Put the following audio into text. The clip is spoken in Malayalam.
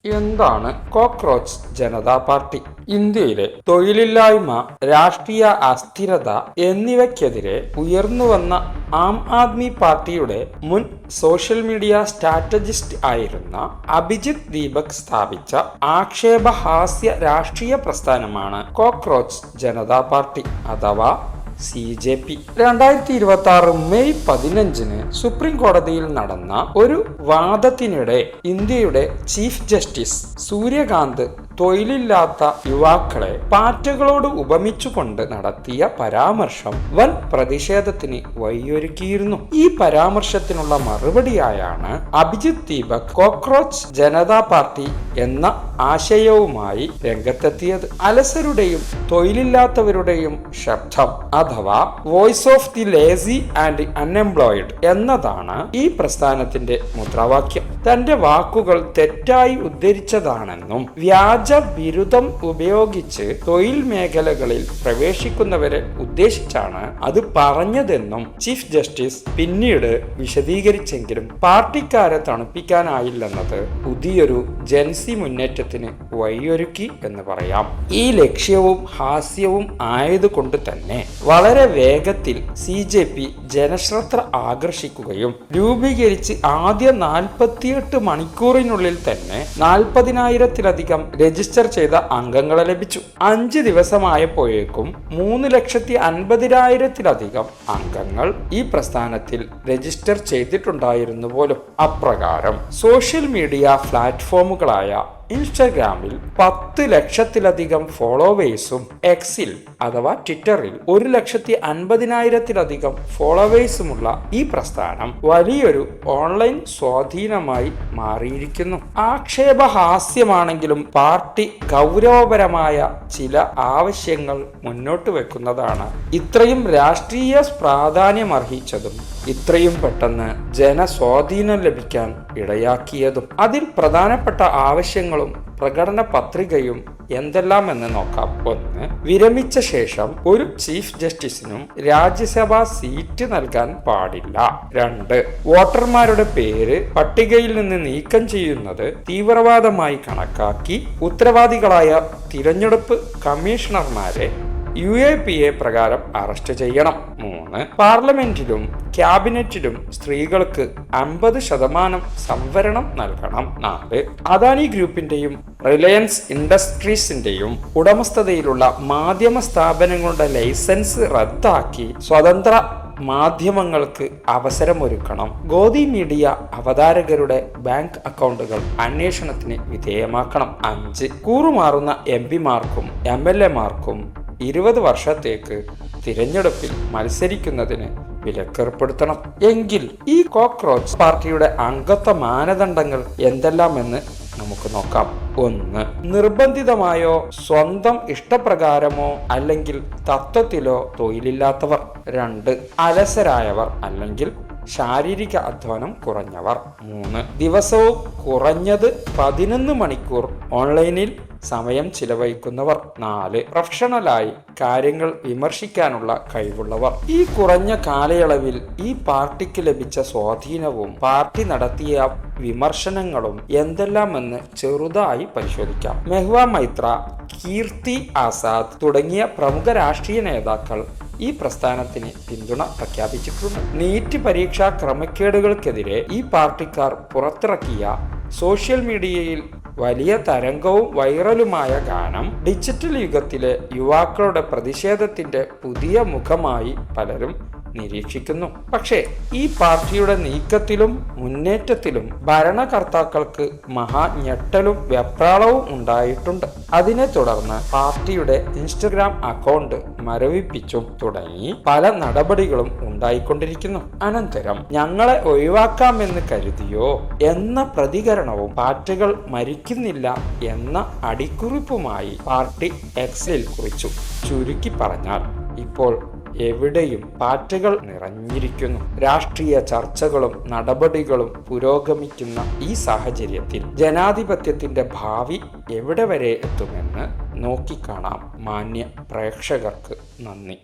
എന്താണ് കോക്രോച്ച് ജനതാ പാർട്ടി? ഇന്ത്യയിലെ തൊഴിലില്ലായ്മ, രാഷ്ട്രീയ അസ്ഥിരത എന്നിവയ്ക്കെതിരെ ഉയർന്നുവന്ന ആം ആദ്മി പാർട്ടിയുടെ മുൻ സോഷ്യൽ മീഡിയ സ്ട്രാറ്റജിസ്റ്റ് ആയിരുന്ന അഭിജിത് ദീപക് സ്ഥാപിച്ച ആക്ഷേപഹാസ്യ രാഷ്ട്രീയ പ്രസ്ഥാനമാണ് കോക്രോച്ച് ജനതാ പാർട്ടി അഥവാ CJP. 2026 മെയ് 15 സുപ്രീം കോടതിയിൽ നടന്ന ഒരു വാദത്തിനിടെ ഇന്ത്യയുടെ ചീഫ് ജസ്റ്റിസ് സൂര്യകാന്ത് തൊഴിലില്ലാത്ത യുവാക്കളെ പാറ്റകളോട് ഉപമിച്ചുകൊണ്ട് നടത്തിയ പരാമർശം വൻ പ്രതിഷേധത്തിന് വഴിയൊരുക്കിയിരുന്നു. ഈ പരാമർശത്തിനുള്ള മറുപടിയായാണ് അഭിജിത് ദീപക് കോക്രോച്ച് ജനതാ പാർട്ടി എന്ന ആശയവുമായി രംഗത്തെത്തിയത്. അലസരുടെയും തൊഴിലില്ലാത്തവരുടെയും ശബ്ദം അഥവാ voice of the lazy and unemployed എന്നതാണ് ഈ പ്രസ്ഥാനത്തിന്റെ മുദ്രാവാക്യം. തന്റെ വാക്കുകൾ തെറ്റായി ഉദ്ധരിച്ചതാണെന്നും വ്യാജ ബിരുദം ഉപയോഗിച്ച് തൊഴിൽ മേഖലകളിൽ പ്രവേശിക്കുന്നവരെ ഉദ്ദേശിച്ചാണ് അത് പറഞ്ഞതെന്നും ചീഫ് ജസ്റ്റിസ് പിന്നീട് വിശദീകരിച്ചെങ്കിലും പാർട്ടിക്കാരെ തണുപ്പിക്കാനായില്ലെന്നത് പുതിയൊരു ജൻസി മുന്നേറ്റത്തിന് വഴിയൊരുക്കി എന്ന് പറയാം. ഈ ലക്ഷ്യവും ഹാസ്യവും ആയതുകൊണ്ട് തന്നെ വളരെ വേഗത്തിൽ CJP ജനശ്രദ്ധ ആകർഷിക്കുകയും രൂപീകരിച്ച് ആദ്യ 48 മണിക്കൂറിനുള്ളിൽ തന്നെ 40,000-ത്തിലധികം രജിസ്റ്റർ ചെയ്ത അംഗങ്ങളെ ലഭിച്ചു. 5 ദിവസമായപ്പോഴേക്കും 3,50,000-ത്തിലധികം അംഗങ്ങൾ ഈ പ്രസ്ഥാനത്തിൽ രജിസ്റ്റർ ചെയ്തിട്ടുണ്ടായിരുന്നു പോലും. അപ്രകാരം സോഷ്യൽ മീഡിയ പ്ലാറ്റ്ഫോമുകളായ ഇൻസ്റ്റഗ്രാമിൽ 10 ലക്ഷത്തിലധികം ഫോളോവേഴ്സും എക്സിൽ അഥവാ ട്വിറ്ററിൽ 1,50,000-ത്തിലധികം ഫോളോവേഴ്സുമുള്ള ഈ പ്രസ്ഥാനം വലിയൊരു ഓൺലൈൻ സ്വാധീനമായി മാറിയിരിക്കുന്നു. ആക്ഷേപഹാസ്യമാണെങ്കിലും പാർട്ടി ഗൗരവപരമായ ചില ആവശ്യങ്ങൾ മുന്നോട്ട് വെക്കുന്നതാണ് ഇത്രയും രാഷ്ട്രീയ പ്രാധാന്യമർഹിച്ചതും ഇത്രയും പെട്ടെന്ന് ജനസ്വാധീനം ലഭിക്കാൻ ഇടയാക്കിയതും. അതിൽ പ്രധാനപ്പെട്ട ആവശ്യങ്ങളും പ്രകടന പത്രികയും എന്തെല്ലാമെന്ന് നോക്കാം. 1. വിരമിച്ച ശേഷം ഒരു ചീഫ് ജസ്റ്റിസിനും രാജ്യസഭാ സീറ്റ് നൽകാൻ പാടില്ല. 2. വോട്ടർമാരുടെ പേര് പട്ടികയിൽ നിന്ന് നീക്കം ചെയ്യുന്നത് തീവ്രവാദമായി കണക്കാക്കി ഉത്തരവാദികളായ തിരഞ്ഞെടുപ്പ് കമ്മീഷണർമാരെ UAPA പ്രകാരം അറസ്റ്റ് ചെയ്യണം. 3. പാർലമെന്റിലും ക്യാബിനറ്റിലും സ്ത്രീകൾക്ക് 50% സംവരണം നൽകണം. 4. അദാനി ഗ്രൂപ്പിന്റെയും റിലയൻസ് ഇൻഡസ്ട്രീസിന്റെയും ഉടമസ്ഥതയിലുള്ള മാധ്യമ സ്ഥാപനങ്ങളുടെ ലൈസൻസ് റദ്ദാക്കി സ്വതന്ത്ര മാധ്യമങ്ങൾക്ക് അവസരമൊരുക്കണം. ഗോദി മീഡിയ അവതാരകരുടെ ബാങ്ക് അക്കൗണ്ടുകൾ അന്വേഷണത്തിന് വിധേയമാക്കണം. 5. കൂറുമാറുന്ന MP-മാർക്കും MLA-മാർക്കും 20 വർഷത്തേക്ക് തിരഞ്ഞെടുപ്പിൽ മത്സരിക്കുന്നതിന് വിലക്കേർപ്പെടുത്തണം. എങ്കിൽ ഈ കോക്രോച്ച് പാർട്ടിയുടെ അംഗത്വ മാനദണ്ഡങ്ങൾ എന്തെല്ലാമെന്ന് നമുക്ക് നോക്കാം. 1. നിർബന്ധിതമായോ സ്വന്തം ഇഷ്ടപ്രകാരമോ അല്ലെങ്കിൽ തത്വത്തിലോ തൊഴിലില്ലാത്തവർ. 2. അലസരായവർ അല്ലെങ്കിൽ ശാരീരിക അധ്വാനം കുറഞ്ഞവർ. 3. ദിവസവും കുറഞ്ഞത് 11 മണിക്കൂർ ഓൺലൈനിൽ സമയം ചിലവഴിക്കുന്നവർ. 4. പ്രൊഫഷണലായി കാര്യങ്ങൾ വിമർശിക്കാനുള്ള കഴിവുള്ളവർ. ഈ കുറഞ്ഞ കാലയളവിൽ ഈ പാർട്ടിക്ക് ലഭിച്ച സ്വാധീനവും പാർട്ടി നടത്തിയ വിമർശനങ്ങളും എന്തെല്ലാമെന്ന് ചെറുതായി പരിശോധിക്കാം. മെഹ്വ മൈത്ര, കീർത്തി ആസാദ് തുടങ്ങിയ പ്രമുഖ രാഷ്ട്രീയ നേതാക്കൾ ഈ പ്രസ്ഥാനത്തിന് പിന്തുണ പ്രഖ്യാപിച്ചിട്ടുണ്ട്. നീറ്റ് പരീക്ഷാ ക്രമക്കേടുകൾക്കെതിരെ ഈ പാർട്ടിക്കാർ പുറത്തിറക്കിയ സോഷ്യൽ മീഡിയയിൽ വലിയ തരംഗവും വൈറലുമായ ഗാനം ഡിജിറ്റൽ യുഗത്തിലെ യുവാക്കളുടെ പ്രതിഷേധത്തിന്റെ പുതിയ മുഖമായി പലരും നിരീക്ഷിക്കുന്നു. പക്ഷേ ഈ പാർട്ടിയുടെ നീക്കത്തിലും മുന്നേറ്റത്തിലും ഭരണകർത്താക്കൾക്ക് മഹാ ഞെട്ടലും വെപ്രാളവും ഉണ്ടായിട്ടുണ്ട്. അതിനെ തുടർന്ന് പാർട്ടിയുടെ ഇൻസ്റ്റഗ്രാം അക്കൗണ്ട് മരവിപ്പിച്ചും തുടങ്ങി പല നടപടികളും ഉണ്ടായിക്കൊണ്ടിരിക്കുന്നു. അനന്തരം ഞങ്ങളെ ഒഴിവാക്കാമെന്ന് കരുതിയോ എന്ന പ്രതികരണവും പാറ്റകൾ മരിക്കുന്നില്ല എന്ന അടിക്കുറിപ്പുമായി പാർട്ടി എക്സിൽ കുറിച്ചു. ചുരുക്കി പറഞ്ഞാൽ ഇപ്പോൾ എവിടെയും പാറ്റകൾ നിറഞ്ഞിരിക്കുന്നു. രാഷ്ട്രീയ ചർച്ചകളും നടപടികളും പുരോഗമിക്കുന്ന ഈ സാഹചര്യത്തിൽ ജനാധിപത്യത്തിന്റെ ഭാവി എവിടെ വരെ എത്തുമെന്ന് നോക്കിക്കാണാം. മാന്യ പ്രേക്ഷകർക്ക് നന്ദി.